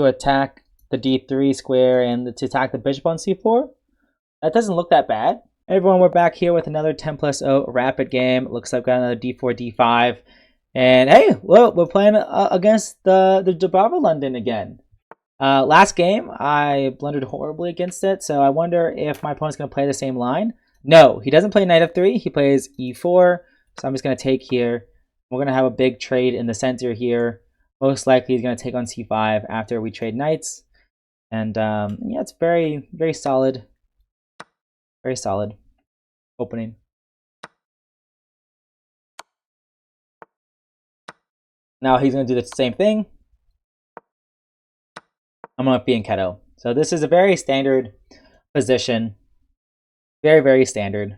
to attack the d3 square and to attack the bishop on c4. That doesn't look that bad. Everyone, we're back here with another 10+0 rapid game. Looks like I've got another d4, d5. And hey, well, we're playing against the Dubravka London again. Last game, I blundered horribly against it, so I wonder if my opponent's going to play the same line. No, he doesn't play knight f3. He plays e4, so I'm just going to take here. We're going to have a big trade in the center here. Most likely he's going to take on c5 after we trade knights. And yeah, it's very, very solid. Very solid opening. Now he's going to do the same thing. I'm going to be in Keto. So this is a very standard position. Very, very standard.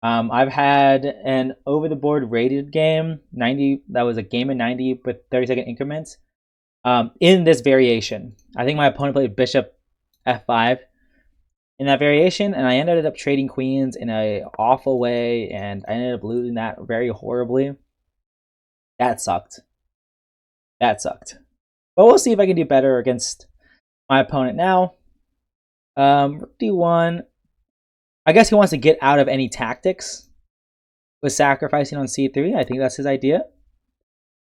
I've had an over-the-board rated game, 90. That was a game in 90 with 30-second increments. In this variation, I think my opponent played bishop f5 in that variation, and I ended up trading queens in an awful way, and I ended up losing that very horribly. That sucked. That sucked. But we'll see if I can do better against my opponent now. Rook d1. I guess he wants to get out of any tactics with sacrificing on c3. I think that's his idea.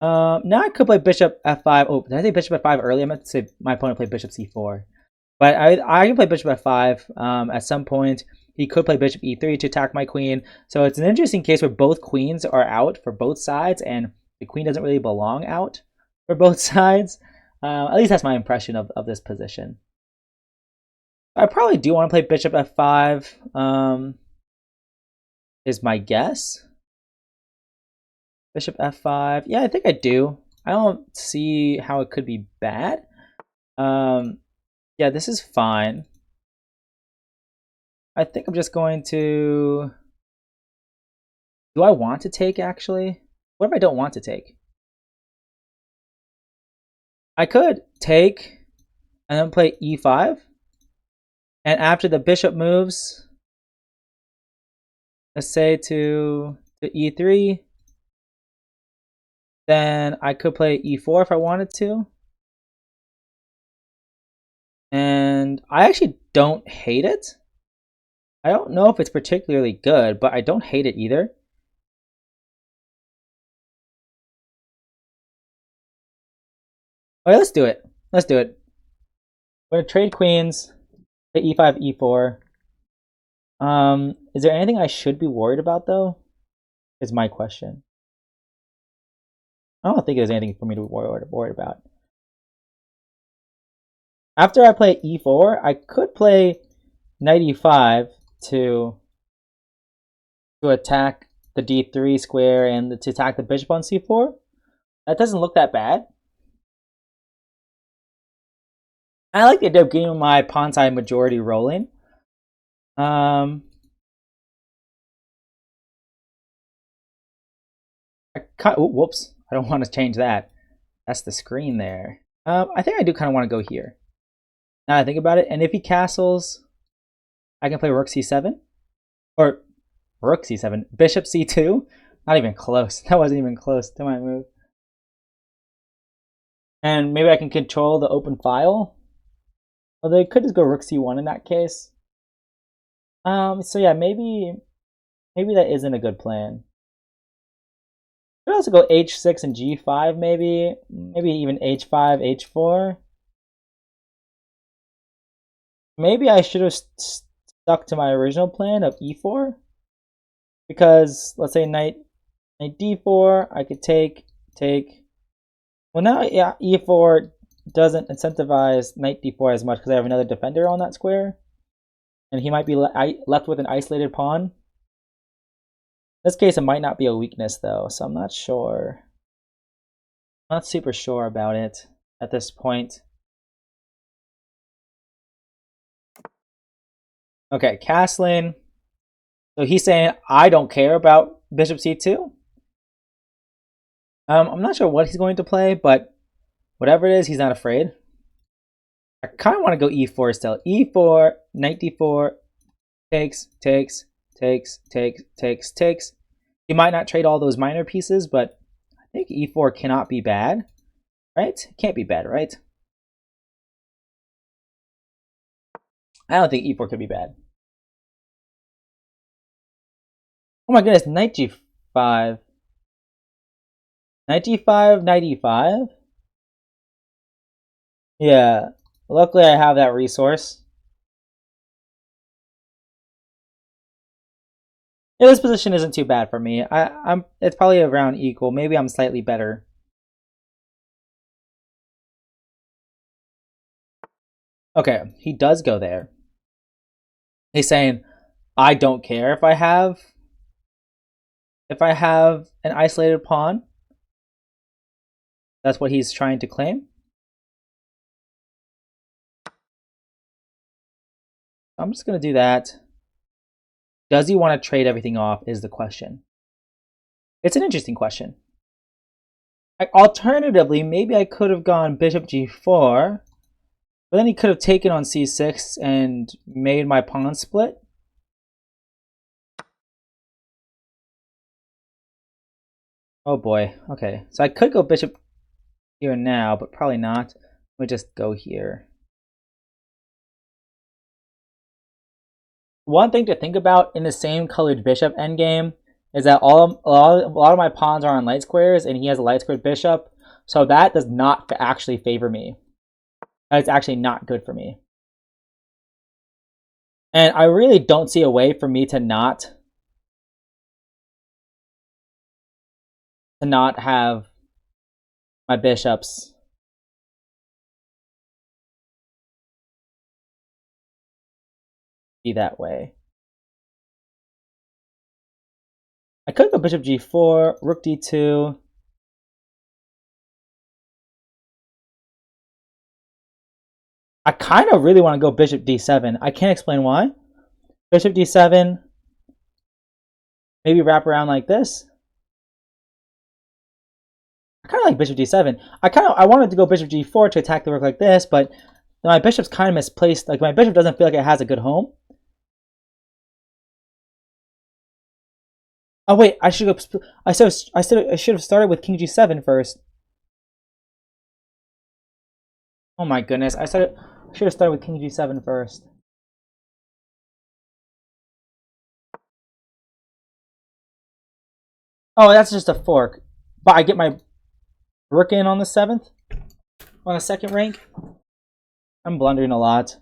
Now I could play bishop f5. Oh, did I say bishop f5 earlier? I meant to say my opponent played bishop c4. But I can play bishop f5 at some point. He could play bishop e3 to attack my queen. So it's an interesting case where both queens are out for both sides, and the queen doesn't really belong out for both sides. At least that's my impression of this position. I probably do want to play bishop f5, is my guess. Bishop f5. Yeah, I think I do. I don't see how it could be bad. Yeah, this is fine. I think I'm just going to... Do I want to take, actually? What if I don't want to take? I could take and then play e5. And after the bishop moves, let's say to e3, then I could play e4 if I wanted to. And I actually don't hate it. I don't know if it's particularly good, but I don't hate it either. Okay, let's do it. Let's do it. We're going to trade queens, play e5, e4. Is there anything I should be worried about, though? Is my question. I don't think there's anything for me to be worried about. After I play e4, I could play knight e5 to attack the d3 square and to attack the bishop on c4. That doesn't look that bad. I like the idea of getting my pawn side majority rolling. Whoops, I don't want to change that. That's the screen there. I think I do kind of want to go here. Now I think about it, and if he castles, I can play rook c7, or rook c7, bishop c2. Not even close. That wasn't even close to my move. And maybe I can control the open file. Although I could just go rook c1 in that case. So yeah, maybe that isn't a good plan. Could also go h6 and g5, maybe even h5, h4. Maybe I should have stuck to my original plan of e4, because let's say knight d4, I could take. Well, now yeah, e4 doesn't incentivize knight d4 as much because I have another defender on that square, and he might be left with an isolated pawn. In this case, it might not be a weakness though, so I'm not sure. I'm not super sure about it at this point. Okay, castling. So he's saying I don't care about bishop c2. I'm not sure what he's going to play, but whatever it is, he's not afraid. I kind of want to go e4 still. e4, knight d4, takes. He might not trade all those minor pieces, but I think e4 cannot be bad. right? Can't be bad, right? I don't think e4 could be bad. Oh my goodness, knight g5. Knight g5, knight e5? Yeah, luckily I have that resource. Yeah, this position isn't too bad for me. It's probably around equal. Maybe I'm slightly better. Okay, he does go there. He's saying, I don't care if I have an isolated pawn. That's what he's trying to claim. I'm just gonna do that. Does he want to trade everything off is the question. It's an interesting question. Like, alternatively, maybe I could have gone bishop g4, but then he could have taken on c6 and made my pawn split. Oh boy, okay. So I could go bishop here now, but probably not. Let me just go here. One thing to think about in the same colored bishop endgame is that a lot of my pawns are on light squares, and he has a light squared bishop, so that does not actually favor me. That's actually not good for me. And I really don't see a way for me to not have my bishops be that way. I could go bishop g4, rook d2. I kind of really want to go bishop d7. I can't explain why. Bishop d7. Maybe wrap around like this. I kind of like bishop d7. I wanted to go bishop g4 to attack the rook like this, but my bishop's kind of misplaced. Like, my bishop doesn't feel like it has a good home. Oh wait, I should have started with king g7 first. Oh my goodness, I should have started with king g7 first. Oh, that's just a fork. But I get my rook in on the 7th? On the 2nd rank? I'm blundering a lot.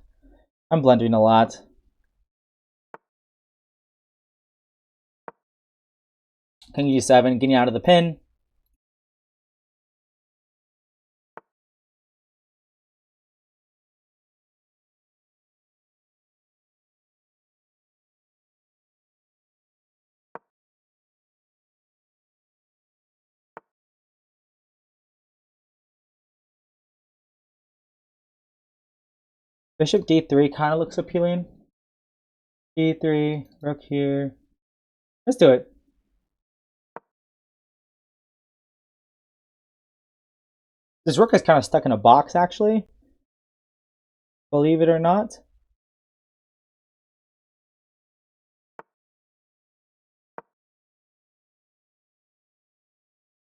King g7, getting out of the pin. Bishop d3 kind of looks appealing. d3, rook here. Let's do it. This rook is kind of stuck in a box, actually. Believe it or not.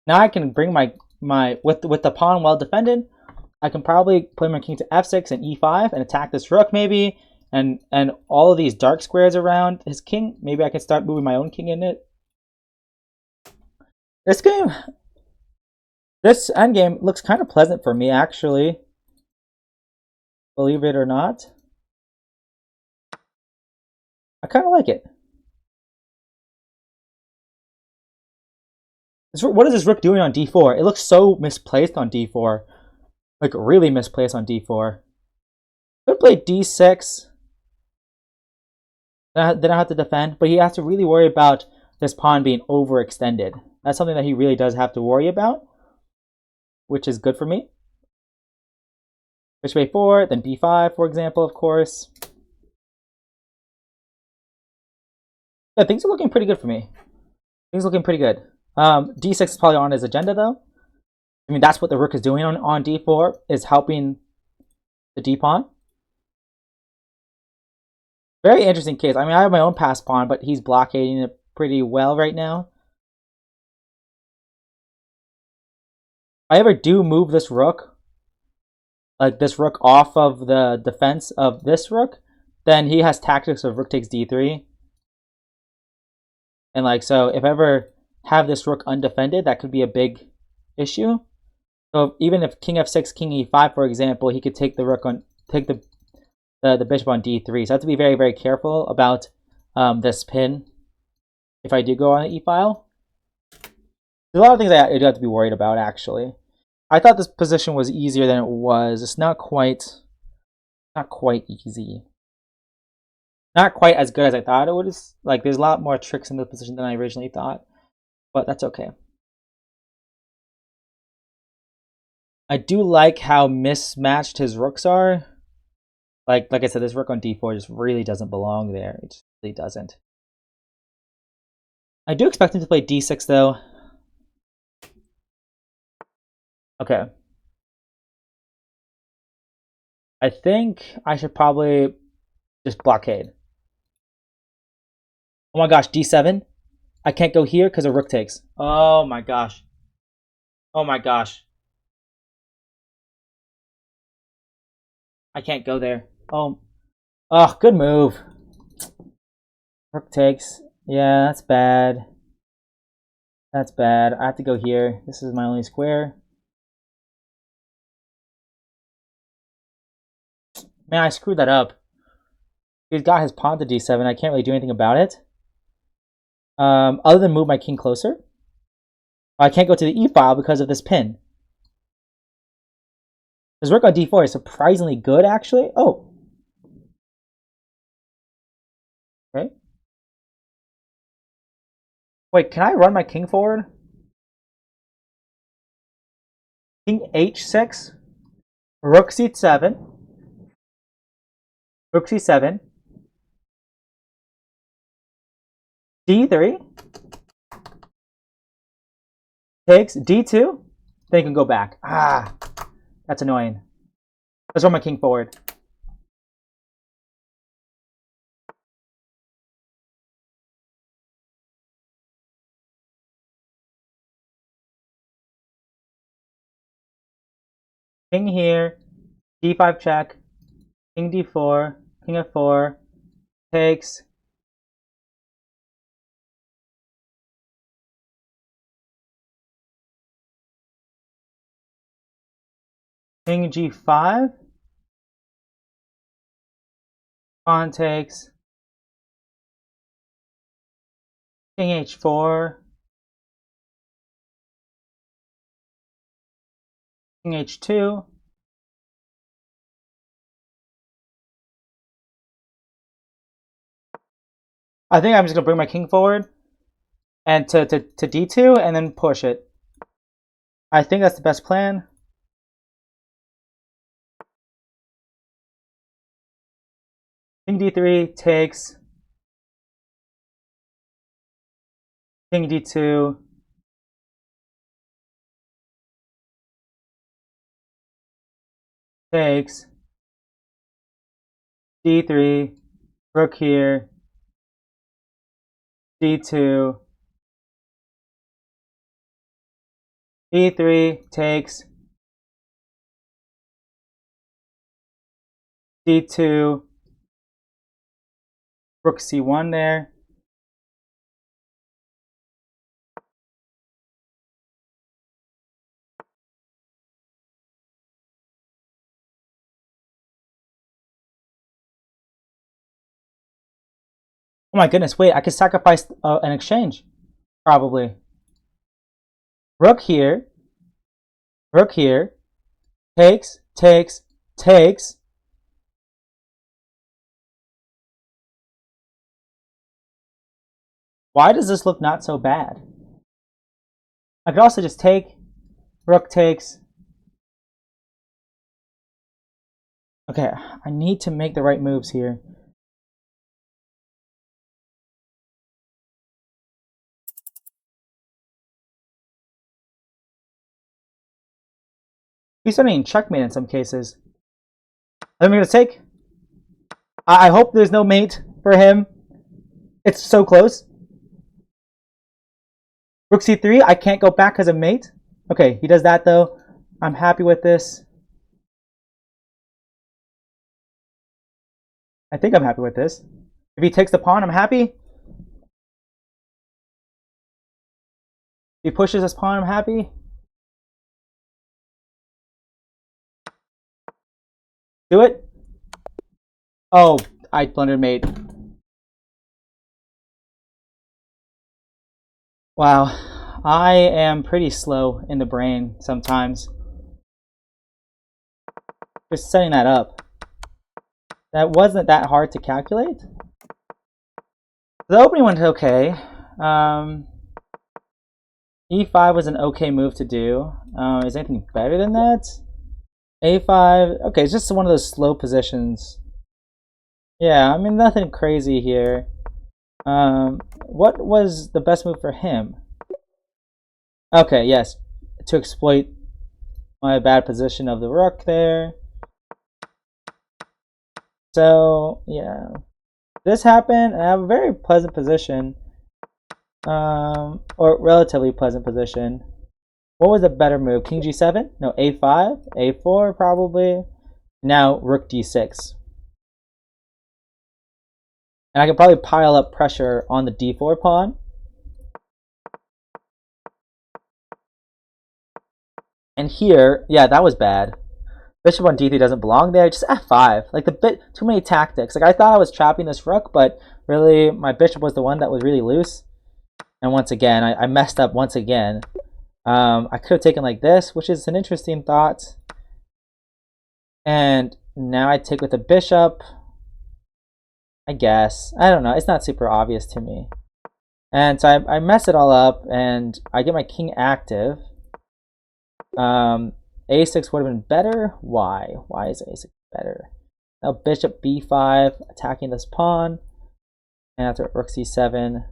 Now I can bring my with the pawn well defended. I can probably play my king to f6 and e5 and attack this rook maybe, and all of these dark squares around his king. Maybe I can start moving my own king in it. This endgame looks kind of pleasant for me, actually. Believe it or not. I kind of like it. What is this rook doing on d4? It looks so misplaced on d4. Like, really misplaced on d4. Could play d6. Then I have to defend. But he has to really worry about this pawn being overextended. That's something that he really does have to worry about, which is good for me. Bishop a4, then b5, for example, of course. Yeah, things are looking pretty good for me. Things are looking pretty good. d6 is probably on his agenda, though. I mean, that's what the rook is doing on d4, is helping the d-pawn. Very interesting case. I mean, I have my own passed pawn, but he's blockading it pretty well right now. I ever do move this rook, like this rook off of the defense of this rook, then he has tactics of rook takes d3. And like, so if I ever have this rook undefended, that could be a big issue. So even if king f6, king e5, for example, he could take the rook on, take the bishop on d3. So I have to be very, very careful about this pin if I do go on the e-file. There's a lot of things I do have to be worried about, actually. I thought this position was easier than it was. It's not quite easy. Not quite as good as I thought it was. Like, there's a lot more tricks in this position than I originally thought. But that's okay. I do like how mismatched his rooks are. Like I said, this rook on d4 just really doesn't belong there. It just really doesn't. I do expect him to play d6, though. Okay. I think I should probably just blockade. Oh my gosh, d7? I can't go here because of rook takes. Oh my gosh. Oh my gosh. I can't go there. Oh, good move. Rook takes. Yeah, that's bad. That's bad. I have to go here. This is my only square. Man, I screwed that up. He's got his pawn to d7. I can't really do anything about it. Other than move my king closer. I can't go to the e-file because of this pin. His rook on d4 is surprisingly good, actually. Oh. Okay. Wait, can I run my king forward? King h6. Rook c7. Rook c7. d3. Takes d2. Then you can go back. Ah, that's annoying. Let's run my king forward. King here. d5 check. King d4. King f4. Takes. King g5. Pawn takes. King h4. King h2. I think I'm just going to bring my king forward and to d2 and then push it. I think that's the best plan. King d3 takes. King d2. Takes. d3. Rook here. d2. e3 takes. d2. Rook c1 there. Oh my goodness, wait, I could sacrifice an exchange. Probably. Rook here. Rook here. Takes, takes, takes. Why does this look not so bad? I could also just take. Rook takes. Okay, I need to make the right moves here. He's starting checkmate in some cases. I'm going to take. I hope there's no mate for him. It's so close. Rook c3. I can't go back because of mate. Okay, he does that though. I'm happy with this. I think I'm happy with this. If he takes the pawn, I'm happy. If he pushes his pawn, I'm happy. Do it. Oh, I blundered mate. Wow, I am pretty slow in the brain sometimes. Just setting that up. That wasn't that hard to calculate. The opening went okay. E5 was an okay move to do. Is anything better than that? A5. Okay, it's just one of those slow positions. Yeah, I mean, nothing crazy here. What was the best move for him? Okay, yes. To exploit my bad position of the rook there. So, yeah. This happened. I have a very pleasant position. Or relatively pleasant position. What was a better move? King g7? No, a5? a4 probably. Now rook d6. And I could probably pile up pressure on the d4 pawn. And here, yeah, that was bad. Bishop on d3 doesn't belong there. Just f5. Like the bit too many tactics. Like I thought I was trapping this rook, but really my bishop was the one that was really loose. And once again, I messed up once again. I could have taken like this, which is an interesting thought. And now I take with the bishop. I guess. I don't know. It's not super obvious to me. And so I mess it all up, and I get my king active. A6 would have been better. Why? Why is A6 better? Now bishop b5, attacking this pawn. And after rook c7,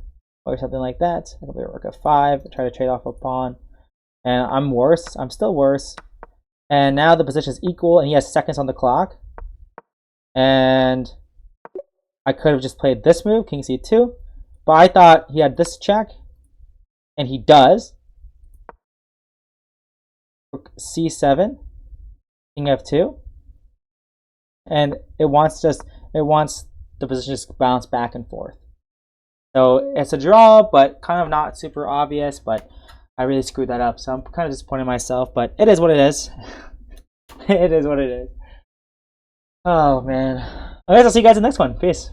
or something like that. I could play rook f5, try to trade off a pawn. And I'm worse. I'm still worse. And now the position is equal, and he has seconds on the clock. And I could have just played this move, king c2. But I thought he had this check. And he does. Rook c7. King f2. And it wants the position just bounce back and forth. So it's a draw, but kind of not super obvious, but I really screwed that up. So I'm kind of disappointed in myself, but it is what it is. It is what it is. Oh, man. Okay, I'll see you guys in the next one. Peace.